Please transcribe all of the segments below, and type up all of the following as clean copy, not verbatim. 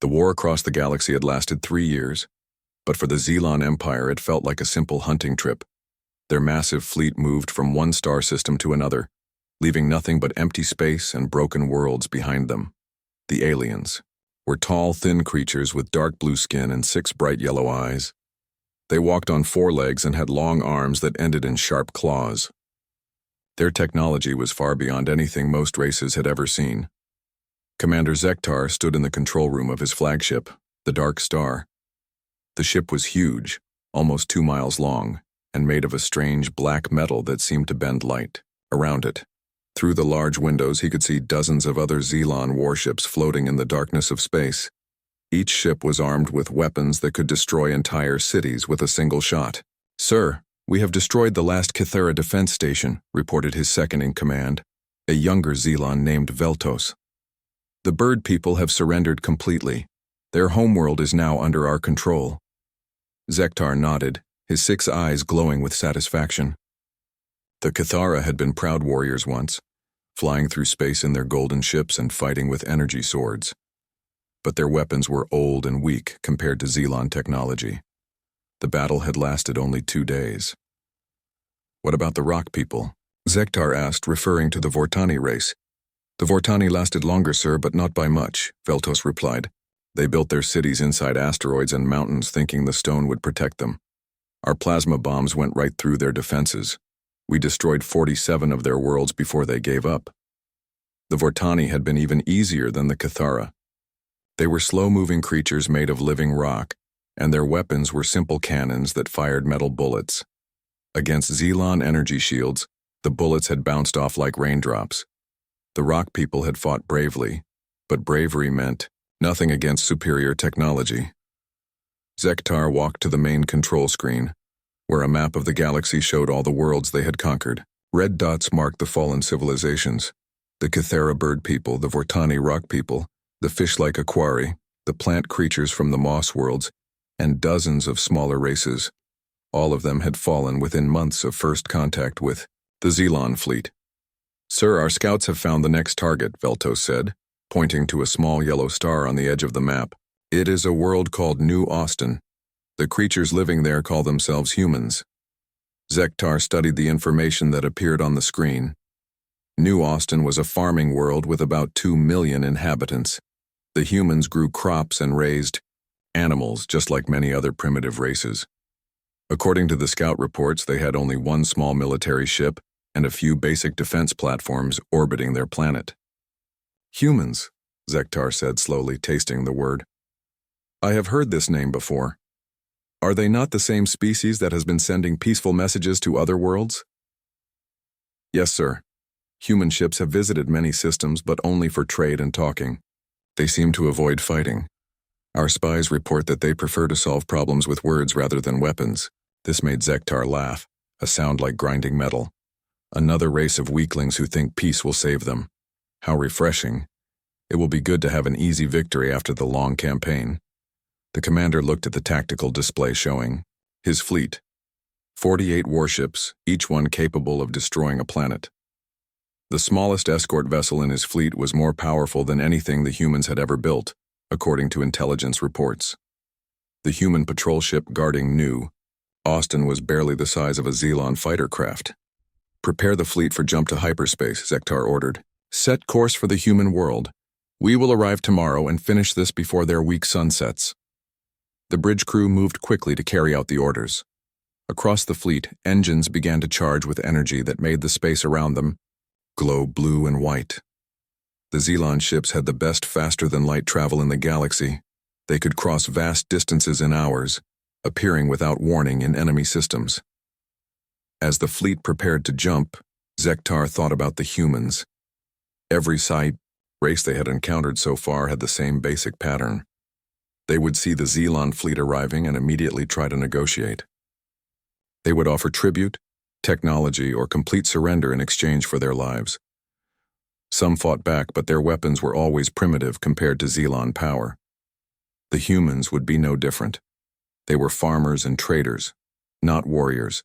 The war across the galaxy had lasted 3 years, but for the Xelon Empire it felt like a simple hunting trip. Their massive fleet moved from one star system to another, leaving nothing but empty space and broken worlds behind them. The aliens were tall, thin creatures with dark blue skin and 6 bright yellow eyes. They walked on 4 legs and had long arms that ended in sharp claws. Their technology was far beyond anything most races had ever seen. Commander Zektar stood in the control room of his flagship, the Dark Star. The ship was huge, almost 2 miles long, and made of a strange black metal that seemed to bend light. Around it, through the large windows, he could see dozens of other Xelon warships floating in the darkness of space. Each ship was armed with weapons that could destroy entire cities with a single shot. "Sir, we have destroyed the last Kythera defense station," reported his second-in-command, a younger Xelon named Veltos. "The bird people have surrendered completely. Their homeworld is now under our control." Zektar nodded, his 6 eyes glowing with satisfaction. The Kythera had been proud warriors once, flying through space in their golden ships and fighting with energy swords. But their weapons were old and weak compared to Xelon technology. The battle had lasted only 2 days. "What about the rock people?" Zektar asked, referring to the Vortani race. "The Vortani lasted longer, sir, but not by much," Veltos replied. "They built their cities inside asteroids and mountains thinking the stone would protect them. Our plasma bombs went right through their defenses. We destroyed 47 of their worlds before they gave up." The Vortani had been even easier than the Kythera. They were slow-moving creatures made of living rock, and their weapons were simple cannons that fired metal bullets. Against Xelon energy shields, the bullets had bounced off like raindrops. The rock people had fought bravely, but bravery meant nothing against superior technology. Zektar walked to the main control screen, where a map of the galaxy showed all the worlds they had conquered. Red dots marked the fallen civilizations: the Kythera bird people, the Vortani rock people, the fish-like Aquari, the plant creatures from the moss worlds, and dozens of smaller races. All of them had fallen within months of first contact with the Xelon fleet. "Sir, our scouts have found the next target," Veltos said, pointing to a small yellow star on the edge of the map. "It is a world called New Austin. The creatures living there call themselves humans." Zektar studied the information that appeared on the screen. New Austin was a farming world with about 2 million inhabitants. The humans grew crops and raised animals, just like many other primitive races. According to the scout reports, they had only 1 small military ship and a few basic defense platforms orbiting their planet. "Humans," Zektar said slowly, tasting the word. "I have heard this name before. Are they not the same species that has been sending peaceful messages to other worlds?" "Yes, sir. Human ships have visited many systems, but only for trade and talking. They seem to avoid fighting. Our spies report that they prefer to solve problems with words rather than weapons." This made Zektar laugh, a sound like grinding metal. Another race of weaklings who think peace will save them. How refreshing. It will be good to have an easy victory after the long campaign. The commander looked at the tactical display showing his fleet. 48 warships, each one capable of destroying a planet. The smallest escort vessel in his fleet was more powerful than anything the humans had ever built, according to intelligence reports. The human patrol ship guarding New Austin was barely the size of a Xelon fighter craft. "Prepare the fleet for jump to hyperspace," Zektar ordered. "Set course for the human world. We will arrive tomorrow and finish this before their weak sun sets." The bridge crew moved quickly to carry out the orders. Across the fleet, engines began to charge with energy that made the space around them glow blue and white. The Xelon ships had the best faster-than-light travel in the galaxy. They could cross vast distances in hours, appearing without warning in enemy systems. As the fleet prepared to jump, Zektar thought about the humans. Every race they had encountered so far had the same basic pattern. They would see the Xelon fleet arriving and immediately try to negotiate. They would offer tribute, technology, or complete surrender in exchange for their lives. Some fought back, but their weapons were always primitive compared to Xelon power. The humans would be no different. They were farmers and traders, not warriors.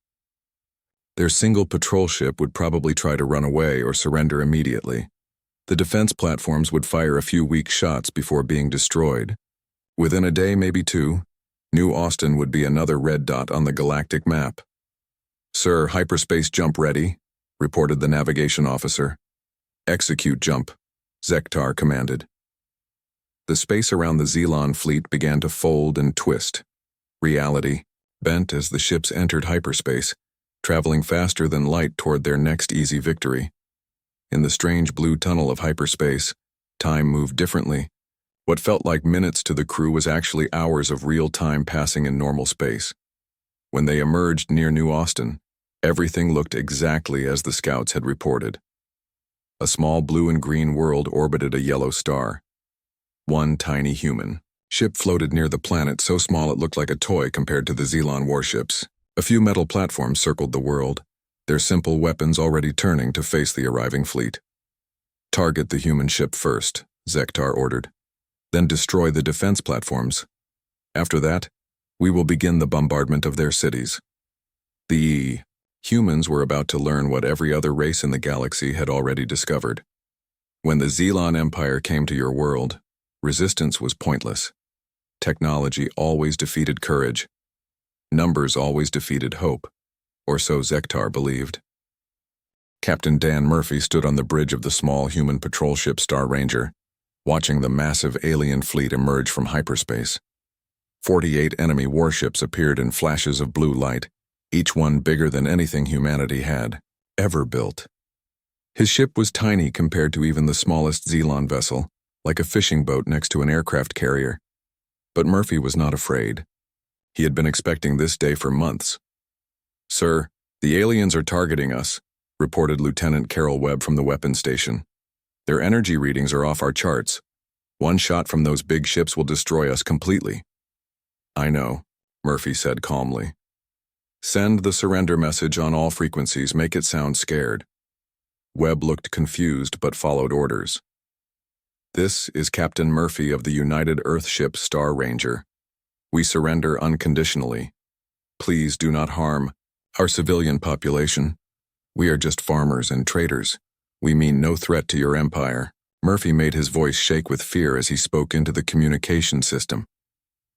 Their single patrol ship would probably try to run away or surrender immediately. The defense platforms would fire a few weak shots before being destroyed, Within a day, maybe two, New Austin would be another red dot on the galactic map. "Sir, hyperspace jump ready," reported the navigation officer. "Execute jump," Zektar commanded. The space around the Xelon fleet began to fold and twist. Reality bent as the ships entered hyperspace, traveling faster than light toward their next easy victory. In the strange blue tunnel of hyperspace, time moved differently. What felt like minutes to the crew was actually hours of real time passing in normal space. When they emerged near New Austin, everything looked exactly as the scouts had reported. A small blue and green world orbited a yellow star. One tiny human ship floated near the planet, so small it looked like a toy compared to the Xelon warships. A few metal platforms circled the world, their simple weapons already turning to face the arriving fleet. "Target the human ship first," Zektar ordered. "Then destroy the defense platforms. After that, we will begin the bombardment of their cities." The humans were about to learn what every other race in the galaxy had already discovered. When the Xelon Empire came to your world, resistance was pointless. Technology always defeated courage. Numbers always defeated hope, or so Zektar believed. Captain Dan Murphy stood on the bridge of the small human patrol ship Star Ranger, watching the massive alien fleet emerge from hyperspace. 48 enemy warships appeared in flashes of blue light, each one bigger than anything humanity had ever built. His ship was tiny compared to even the smallest Xelon vessel, like a fishing boat next to an aircraft carrier. But Murphy was not afraid. He had been expecting this day for months. "Sir, the aliens are targeting us," reported Lieutenant Carol Webb from the weapons station. "Their energy readings are off our charts. One shot from those big ships will destroy us completely." "I know," Murphy said calmly. "Send the surrender message on all frequencies. Make it sound scared." Webb looked confused but followed orders. "This is Captain Murphy of the United Earth ship Star Ranger. We surrender unconditionally. Please do not harm our civilian population. We are just farmers and traders. We mean no threat to your empire." Murphy made his voice shake with fear as he spoke into the communication system.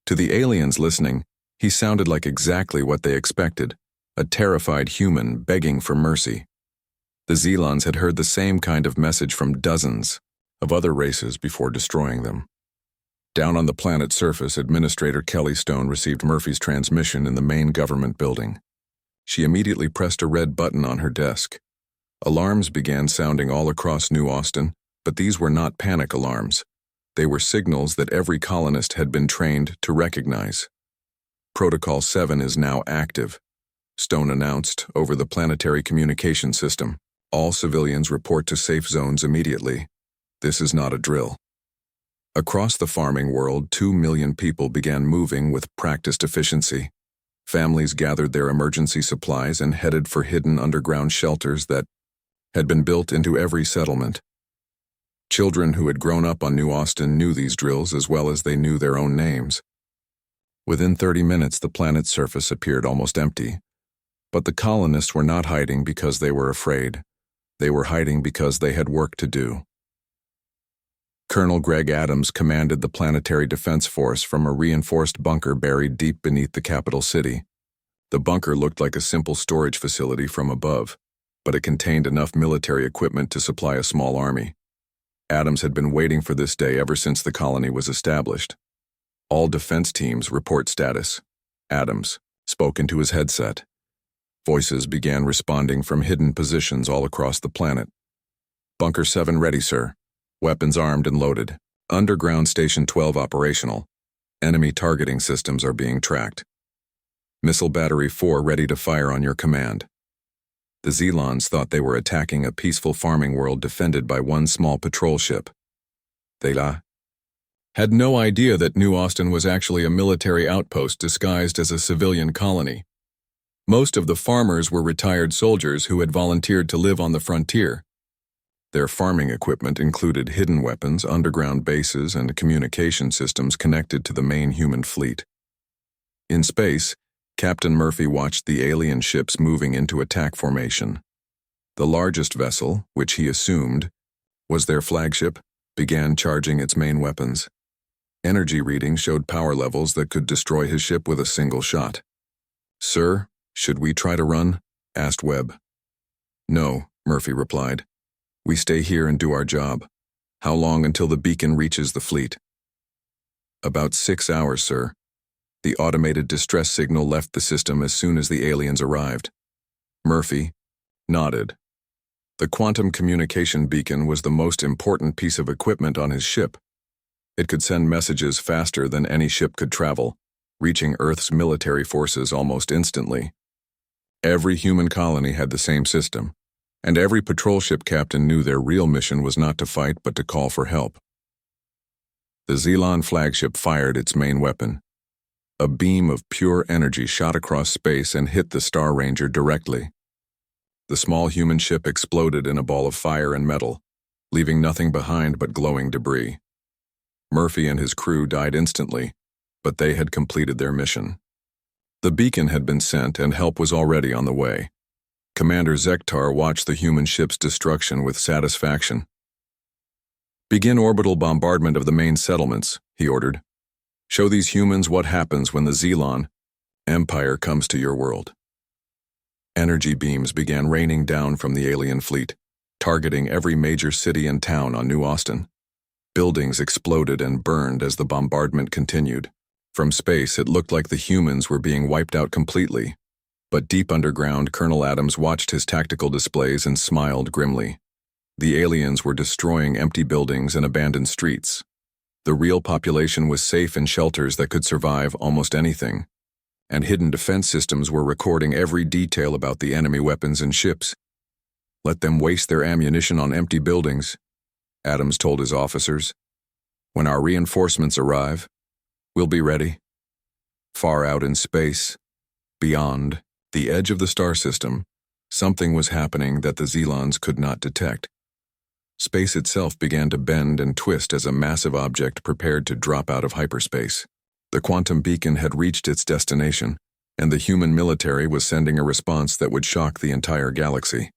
To the aliens listening, he sounded like exactly what they expected, a terrified human begging for mercy. The Xelons had heard the same kind of message from dozens of other races before destroying them. Down on the planet's surface, Administrator Kelly Stone received Murphy's transmission in the main government building. She immediately pressed a red button on her desk. Alarms began sounding all across New Austin, but these were not panic alarms. They were signals that every colonist had been trained to recognize. "Protocol 7 is now active," Stone announced over the planetary communication system. "All civilians report to safe zones immediately. This is not a drill." Across the farming world, 2 million people began moving with practiced efficiency. Families gathered their emergency supplies and headed for hidden underground shelters that had been built into every settlement. Children who had grown up on New Austin knew these drills as well as they knew their own names. Within 30 minutes, the planet's surface appeared almost empty. But the colonists were not hiding because they were afraid. They were hiding because they had work to do. Colonel Greg Adams commanded the Planetary Defense Force from a reinforced bunker buried deep beneath the capital city. The bunker looked like a simple storage facility from above, but it contained enough military equipment to supply a small army. Adams had been waiting for this day ever since the colony was established. "All defense teams report status." Adams spoke into his headset. Voices began responding from hidden positions all across the planet. "Bunker 7 ready, sir. Weapons armed and loaded. Underground Station 12 operational. Enemy targeting systems are being tracked. Missile Battery 4 ready to fire on your command." The Xelons thought they were attacking a peaceful farming world defended by one small patrol ship. They had no idea that New Austin was actually a military outpost disguised as a civilian colony. Most of the farmers were retired soldiers who had volunteered to live on the frontier. Their farming equipment included hidden weapons, underground bases, and communication systems connected to the main human fleet. In space, Captain Murphy watched the alien ships moving into attack formation. The largest vessel, which he assumed was their flagship, began charging its main weapons. Energy readings showed power levels that could destroy his ship with a single shot. "Sir, should we try to run?" asked Webb. "No," Murphy replied. "We stay here and do our job. How long until the beacon reaches the fleet?" "About 6 hours, sir. The automated distress signal left the system as soon as the aliens arrived." Murphy nodded. The quantum communication beacon was the most important piece of equipment on his ship. It could send messages faster than any ship could travel, reaching Earth's military forces almost instantly. Every human colony had the same system, and every patrol ship captain knew their real mission was not to fight but to call for help. The Xelon flagship fired its main weapon. A beam of pure energy shot across space and hit the Star Ranger directly. The small human ship exploded in a ball of fire and metal, leaving nothing behind but glowing debris. Murphy and his crew died instantly, but they had completed their mission. The beacon had been sent and help was already on the way. Commander Zektar watched the human ship's destruction with satisfaction. "Begin orbital bombardment of the main settlements," he ordered. "Show these humans what happens when the Xelon Empire comes to your world." Energy beams began raining down from the alien fleet, targeting every major city and town on New Austin. Buildings exploded and burned as the bombardment continued. From space, it looked like the humans were being wiped out completely. But deep underground, Colonel Adams watched his tactical displays and smiled grimly. The aliens were destroying empty buildings and abandoned streets. The real population was safe in shelters that could survive almost anything. And hidden defense systems were recording every detail about the enemy weapons and ships. "Let them waste their ammunition on empty buildings," Adams told his officers. "When our reinforcements arrive, we'll be ready." Far out in space, beyond the edge of the star system, something was happening that the Xelons could not detect. Space itself began to bend and twist as a massive object prepared to drop out of hyperspace. The quantum beacon had reached its destination, and the human military was sending a response that would shock the entire galaxy.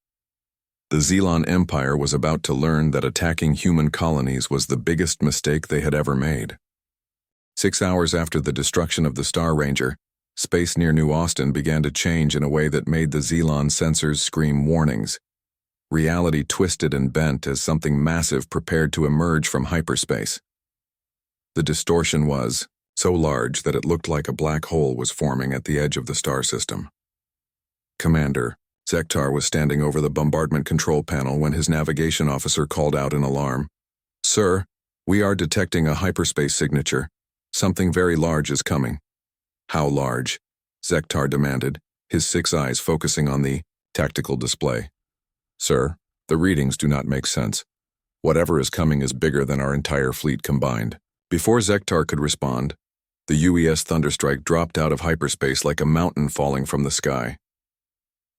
The Xelon Empire was about to learn that attacking human colonies was the biggest mistake they had ever made. 6 hours after the destruction of the Star Ranger, space near New Austin began to change in a way that made the Xelon sensors scream warnings. Reality twisted and bent as something massive prepared to emerge from hyperspace. The distortion was so large that it looked like a black hole was forming at the edge of the star system. Commander Zektar was standing over the bombardment control panel when his navigation officer called out in alarm. "Sir, we are detecting a hyperspace signature. Something very large is coming." "How large?" Zektar demanded, his 6 eyes focusing on the tactical display. "Sir, the readings do not make sense. Whatever is coming is bigger than our entire fleet combined." Before Zektar could respond, the UES Thunderstrike dropped out of hyperspace like a mountain falling from the sky.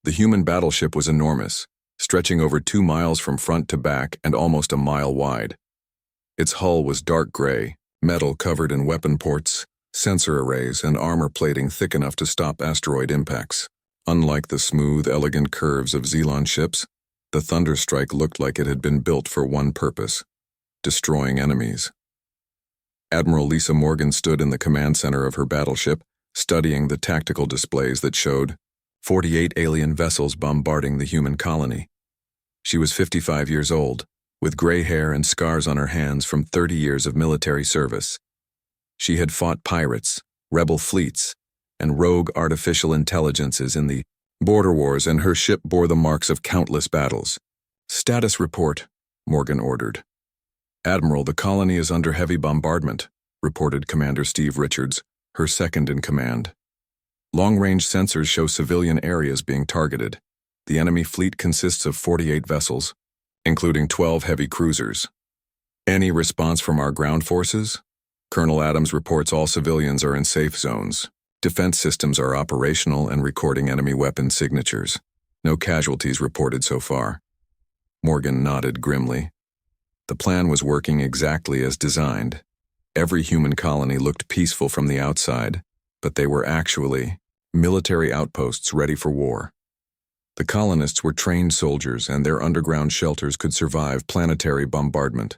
The human battleship was enormous, stretching over 2 miles from front to back and almost a mile wide. Its hull was dark gray, metal covered in weapon ports, sensor arrays, and armor plating thick enough to stop asteroid impacts. Unlike the smooth, elegant curves of Xelon ships, the Thunderstrike looked like it had been built for one purpose: destroying enemies. Admiral Lisa Morgan stood in the command center of her battleship, studying the tactical displays that showed 48 alien vessels bombarding the human colony. She was 55 years old, with gray hair and scars on her hands from 30 years of military service. She had fought pirates, rebel fleets, and rogue artificial intelligences in the border wars, and her ship bore the marks of countless battles. "Status report," Morgan ordered. "Admiral, the colony is under heavy bombardment," reported Commander Steve Richards, her second in command. "Long-range sensors show civilian areas being targeted. The enemy fleet consists of 48 vessels, including 12 heavy cruisers. Any response from our ground forces?" Colonel Adams reports all civilians are in safe zones. Defense systems are operational and recording enemy weapon signatures. No casualties reported so far. Morgan nodded grimly. The plan was working exactly as designed. Every human colony looked peaceful from the outside, but they were actually military outposts ready for war. The colonists were trained soldiers, and their underground shelters could survive planetary bombardment.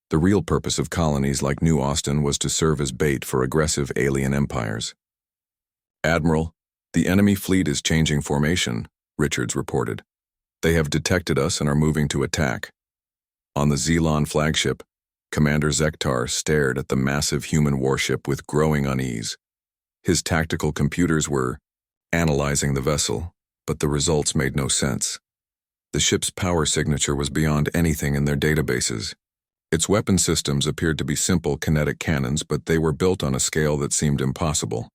The real purpose of colonies like New Austin was to serve as bait for aggressive alien empires. "Admiral, the enemy fleet is changing formation," Richards reported. "They have detected us and are moving to attack." On the Xelon flagship, Commander Zektar stared at the massive human warship with growing unease. His tactical computers were analyzing the vessel, but the results made no sense. The ship's power signature was beyond anything in their databases. Its weapon systems appeared to be simple kinetic cannons, but they were built on a scale that seemed impossible.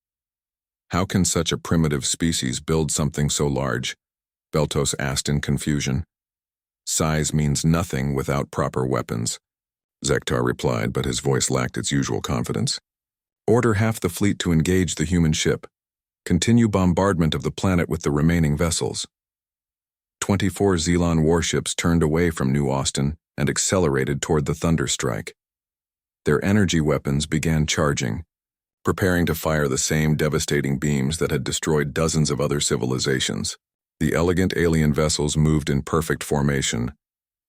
"How can such a primitive species build something so large?" Beltos asked in confusion. "Size means nothing without proper weapons," Zektar replied, but his voice lacked its usual confidence. "Order half the fleet to engage the human ship. Continue bombardment of the planet with the remaining vessels." 24 Xelon warships turned away from New Austin and accelerated toward the Thunderstrike. Their energy weapons began charging, preparing to fire the same devastating beams that had destroyed dozens of other civilizations. The elegant alien vessels moved in perfect formation,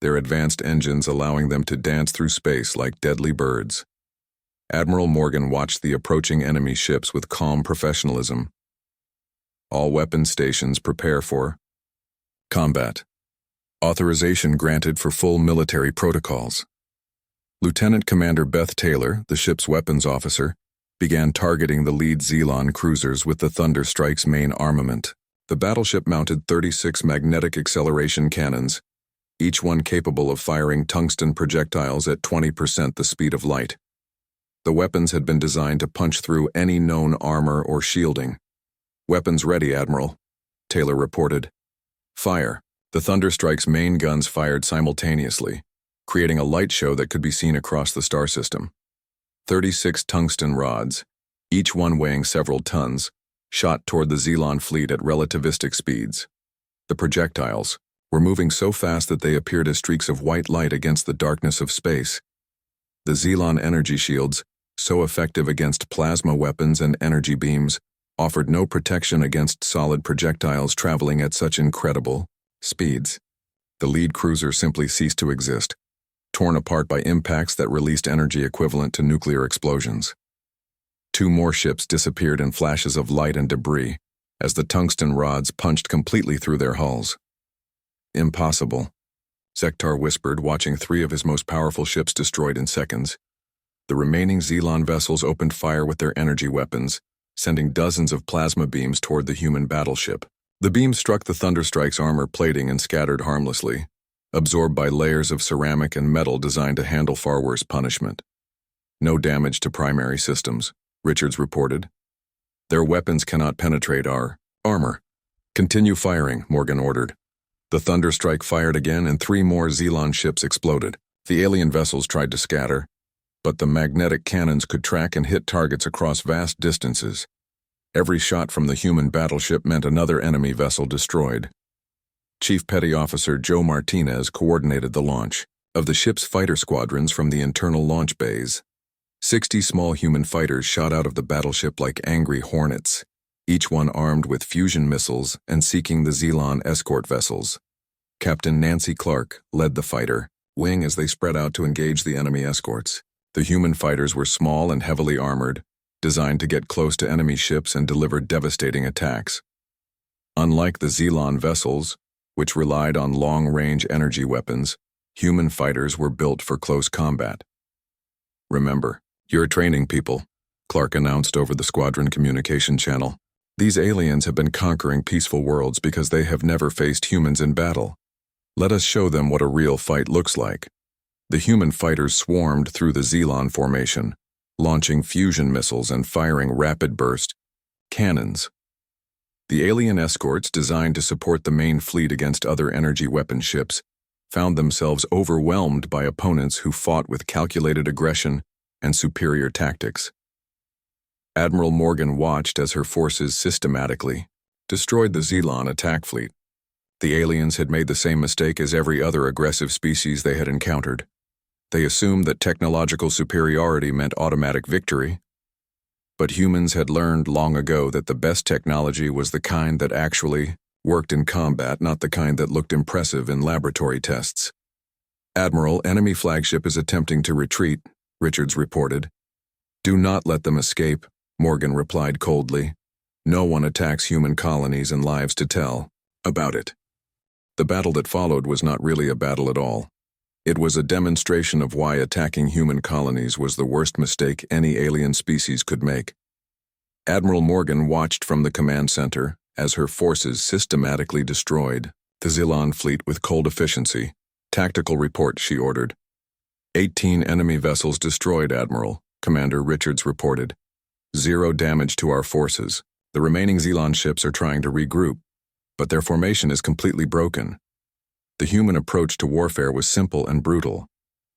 their advanced engines allowing them to dance through space like deadly birds. Admiral Morgan watched the approaching enemy ships with calm professionalism. "All weapon stations prepare for combat. Authorization granted for full military protocols." Lieutenant Commander Beth Taylor, the ship's weapons officer, began targeting the lead Xelon cruisers with the Thunderstrike's main armament. The battleship mounted 36 magnetic acceleration cannons, each one capable of firing tungsten projectiles at 20% the speed of light. The weapons had been designed to punch through any known armor or shielding. "Weapons ready, Admiral," Taylor reported. "Fire." The Thunderstrike's main guns fired simultaneously, creating a light show that could be seen across the star system. 36 tungsten rods, each one weighing several tons, shot toward the Xelon fleet at relativistic speeds. The projectiles were moving so fast that they appeared as streaks of white light against the darkness of space. The Xelon energy shields, so effective against plasma weapons and energy beams, offered no protection against solid projectiles traveling at such incredible speeds. The lead cruiser simply ceased to exist, torn apart by impacts that released energy equivalent to nuclear explosions. 2 more ships disappeared in flashes of light and debris as the tungsten rods punched completely through their hulls. "Impossible," Zektar whispered, watching 3 of his most powerful ships destroyed in seconds. The remaining Xelon vessels opened fire with their energy weapons, sending dozens of plasma beams toward the human battleship. The beams struck the Thunderstrike's armor plating and scattered harmlessly, absorbed by layers of ceramic and metal designed to handle far worse punishment. "No damage to primary systems," Richards reported. "Their weapons cannot penetrate our armor." "Continue firing," Morgan ordered. The Thunderstrike fired again, and 3 more Xelon ships exploded. The alien vessels tried to scatter, but the magnetic cannons could track and hit targets across vast distances. Every shot from the human battleship meant another enemy vessel destroyed. Chief Petty Officer Joe Martinez coordinated the launch of the ship's fighter squadrons from the internal launch bays. 60 small human fighters shot out of the battleship like angry hornets, each one armed with fusion missiles and seeking the Xelon escort vessels. Captain Nancy Clark led the fighter wing as they spread out to engage the enemy escorts. The human fighters were small and heavily armored, designed to get close to enemy ships and deliver devastating attacks. Unlike the Xelon vessels, which relied on long-range energy weapons, human fighters were built for close combat. "Remember, you're training people," Clark announced over the squadron communication channel. "These aliens have been conquering peaceful worlds because they have never faced humans in battle. Let us show them what a real fight looks like." The human fighters swarmed through the Xelon formation, launching fusion missiles and firing rapid burst cannons. The alien escorts, designed to support the main fleet against other energy weapon ships, found themselves overwhelmed by opponents who fought with calculated aggression and superior tactics. Admiral Morgan watched as her forces systematically destroyed the Xelon attack fleet. The aliens had made the same mistake as every other aggressive species they had encountered. They assumed that technological superiority meant automatic victory. But humans had learned long ago that the best technology was the kind that actually worked in combat, not the kind that looked impressive in laboratory tests. Admiral, enemy flagship is attempting to retreat, Richards reported. Do not let them escape, Morgan replied coldly. No one attacks human colonies and lives to tell about it. The battle that followed was not really a battle at all. It was a demonstration of why attacking human colonies was the worst mistake any alien species could make. Admiral Morgan watched from the command center as her forces systematically destroyed the Zilon fleet with cold efficiency. Tactical report, she ordered. 18 enemy vessels destroyed, Admiral, Commander Richards reported. 0 damage to our forces. The remaining Zilon ships are trying to regroup, but their formation is completely broken. The human approach to warfare was simple and brutal,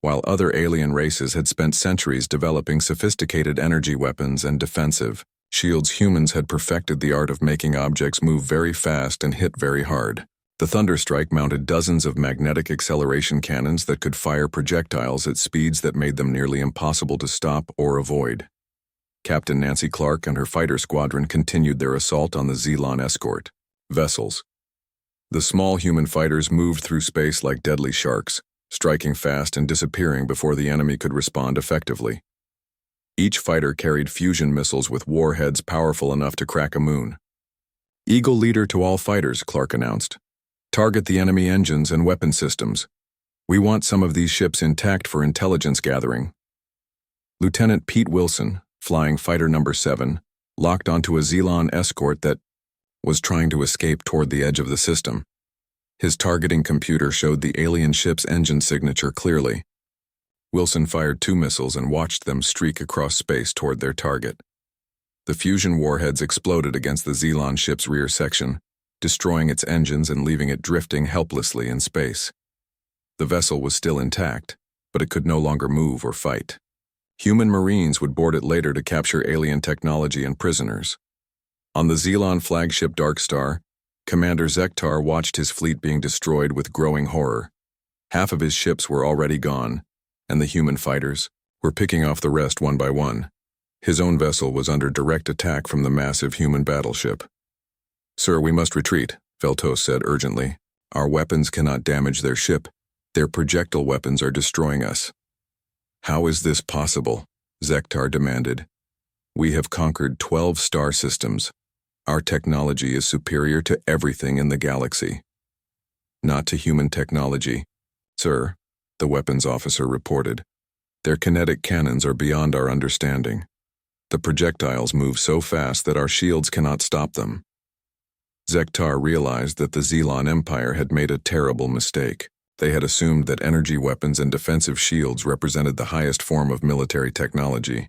while other alien races had spent centuries developing sophisticated energy weapons and defensive shields. Humans had perfected the art of making objects move very fast and hit very hard. The Thunderstrike mounted dozens of magnetic acceleration cannons that could fire projectiles at speeds that made them nearly impossible to stop or avoid. Captain Nancy Clark and her fighter squadron continued their assault on the Zilon escort vessels. The small human fighters moved through space like deadly sharks, striking fast and disappearing before the enemy could respond effectively. Each fighter carried fusion missiles with warheads powerful enough to crack a moon. Eagle leader to all fighters, Clark announced. Target the enemy engines and weapon systems. We want some of these ships intact for intelligence gathering. Lieutenant Pete Wilson, flying fighter number 7, locked onto a Zilon escort that was trying to escape toward the edge of the system. His targeting computer showed the alien ship's engine signature clearly. Wilson fired 2 missiles and watched them streak across space toward their target. The fusion warheads exploded against the Zilon ship's rear section, destroying its engines and leaving it drifting helplessly in space. The vessel was still intact, but it could no longer move or fight. Human Marines would board it later to capture alien technology and prisoners. On the Zilon flagship Dark Star, Commander Zektar watched his fleet being destroyed with growing horror. Half of his ships were already gone, and the human fighters were picking off the rest one by one. His own vessel was under direct attack from the massive human battleship. Sir, we must retreat, Veltos said urgently. Our weapons cannot damage their ship. Their projectile weapons are destroying us. How is this possible? Zektar demanded. We have conquered 12 star systems. Our technology is superior to everything in the galaxy. Not to human technology, sir, the weapons officer reported. Their kinetic cannons are beyond our understanding. The projectiles move so fast that our shields cannot stop them. Zektar realized that the Zilon Empire had made a terrible mistake. They had assumed that energy weapons and defensive shields represented the highest form of military technology.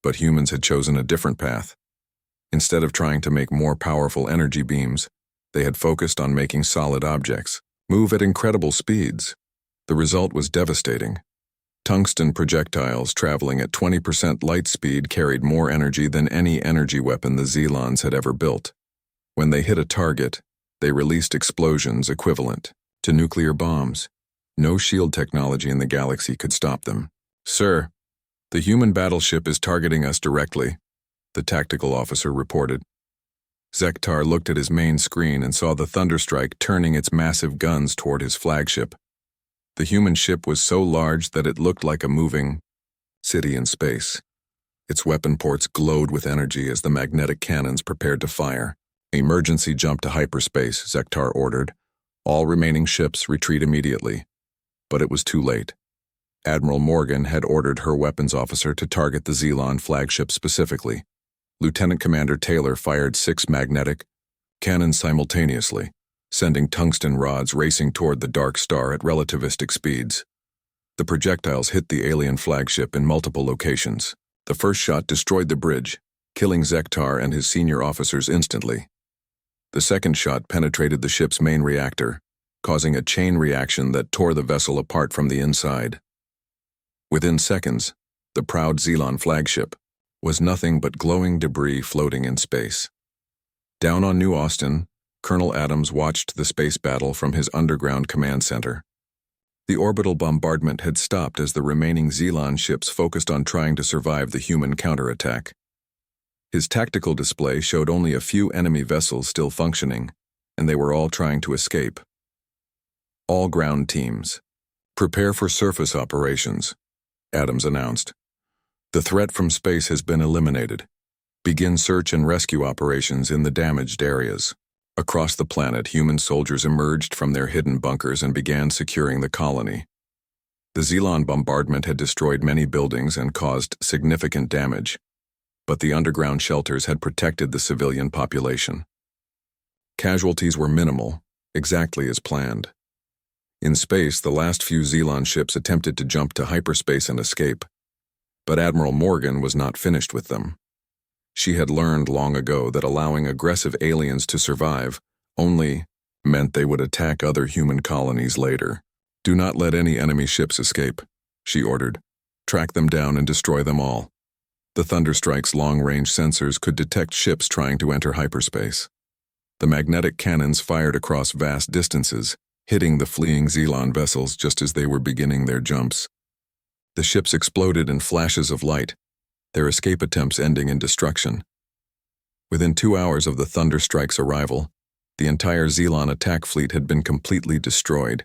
But humans had chosen a different path. Instead of trying to make more powerful energy beams, they had focused on making solid objects move at incredible speeds. The result was devastating. Tungsten projectiles traveling at 20% light speed carried more energy than any energy weapon the Zilons had ever built. When they hit a target, they released explosions equivalent to nuclear bombs. No shield technology in the galaxy could stop them. Sir, the human battleship is targeting us directly, the tactical officer reported. Zektar looked at his main screen and saw the Thunderstrike turning its massive guns toward his flagship. The human ship was so large that it looked like a moving city in space. Its weapon ports glowed with energy as the magnetic cannons prepared to fire. Emergency jump to hyperspace, Zektar ordered. All remaining ships retreat immediately. But it was too late. Admiral Morgan had ordered her weapons officer to target the Zilon flagship specifically. Lieutenant Commander Taylor fired 6 magnetic cannons simultaneously, sending tungsten rods racing toward the Dark Star at relativistic speeds. The projectiles hit the alien flagship in multiple locations. The first shot destroyed the bridge, killing Zektar and his senior officers instantly. The second shot penetrated the ship's main reactor, causing a chain reaction that tore the vessel apart from the inside. Within seconds, the proud Zilon flagship was nothing but glowing debris floating in space. Down on New Austin, Colonel Adams watched the space battle from his underground command center. The orbital bombardment had stopped as the remaining Zilon ships focused on trying to survive the human counterattack. His tactical display showed only a few enemy vessels still functioning, and they were all trying to escape. All ground teams. Prepare for surface operations, Adams announced. The threat from space has been eliminated. Begin search and rescue operations in the damaged areas. Across the planet, human soldiers emerged from their hidden bunkers and began securing the colony. The Xelon bombardment had destroyed many buildings and caused significant damage, but the underground shelters had protected the civilian population. Casualties were minimal, exactly as planned. In space, the last few Xelon ships attempted to jump to hyperspace and escape, but Admiral Morgan was not finished with them. She had learned long ago that allowing aggressive aliens to survive only meant they would attack other human colonies later. Do not let any enemy ships escape, she ordered. Track them down and destroy them all. The Thunderstrike's long-range sensors could detect ships trying to enter hyperspace. The magnetic cannons fired across vast distances, hitting the fleeing Xelon vessels just as they were beginning their jumps. The ships exploded in flashes of light, their escape attempts ending in destruction. Within 2 hours of the Thunderstrike's arrival, the entire Xelon attack fleet had been completely destroyed.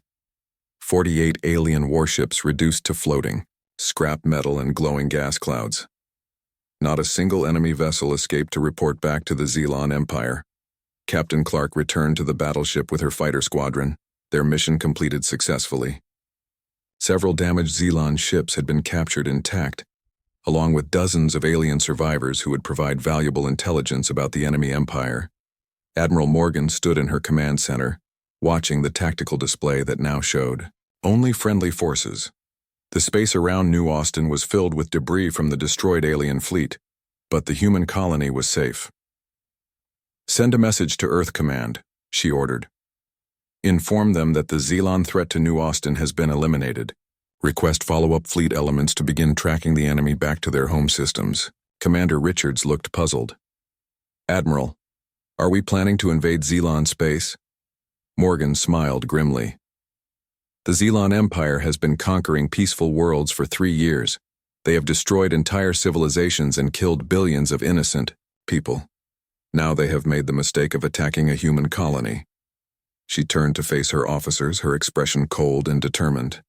48 alien warships reduced to floating, scrap metal and glowing gas clouds. Not a single enemy vessel escaped to report back to the Xelon Empire. Captain Clark returned to the battleship with her fighter squadron, their mission completed successfully. Several damaged Xelon ships had been captured intact, along with dozens of alien survivors who would provide valuable intelligence about the enemy empire. Admiral Morgan stood in her command center, watching the tactical display that now showed only friendly forces. The space around New Austin was filled with debris from the destroyed alien fleet, but the human colony was safe. Send a message to Earth Command, she ordered. Inform them that the Xelon threat to New Austin has been eliminated. Request follow-up fleet elements to begin tracking the enemy back to their home systems. Commander Richards looked puzzled. Admiral, are we planning to invade Xelon space? Morgan smiled grimly. The Xelon Empire has been conquering peaceful worlds for 3 years. They have destroyed entire civilizations and killed billions of innocent people. Now they have made the mistake of attacking a human colony. She turned to face her officers, her expression cold and determined.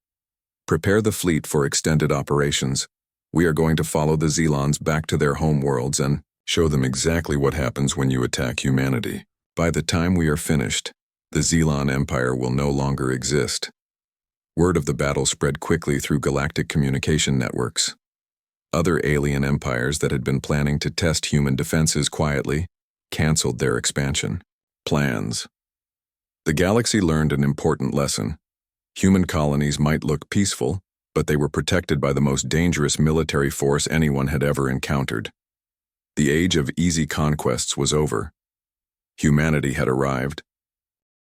Prepare the fleet for extended operations. We are going to follow the Xelons back to their home worlds and show them exactly what happens when you attack humanity. By the time we are finished, the Xelon Empire will no longer exist. Word of the battle spread quickly through galactic communication networks. Other alien empires that had been planning to test human defenses quietly canceled their expansion plans. The galaxy learned an important lesson. Human colonies might look peaceful, but they were protected by the most dangerous military force anyone had ever encountered. The age of easy conquests was over. Humanity had arrived,